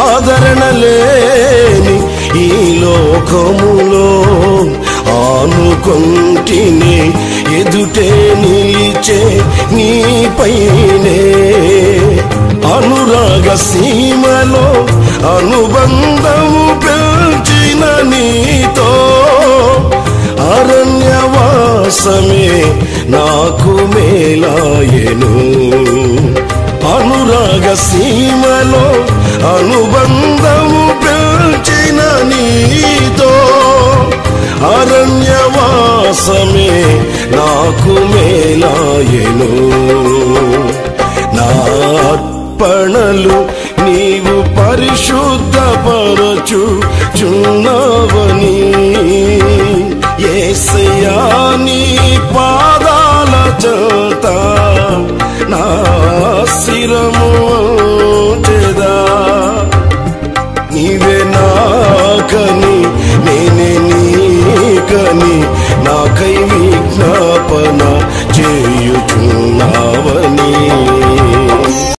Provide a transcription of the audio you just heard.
ఆదరణ లేని ఈ లోకములో ఆనుకొంటిని ఎదుటే నిలిచే నీపైనే అనురాగ సీమలో అనుబంధము పెంచిన నీతో అరణ్యవాసమే నాకు మేలాయెను అనురాగ సీమలో అనుబంధము పెంచిన నీతో అరణ్యవాసమే నాకు మేలాయెను నా అర్పణలు నీవు పరిశుద్ధపరచుచున్నావని యేసయ్యా నీ పాదాల చెంత నా శిరము వంచెదా నీవే నాకని నేనే నీకని నాకై విజ్ఞాపన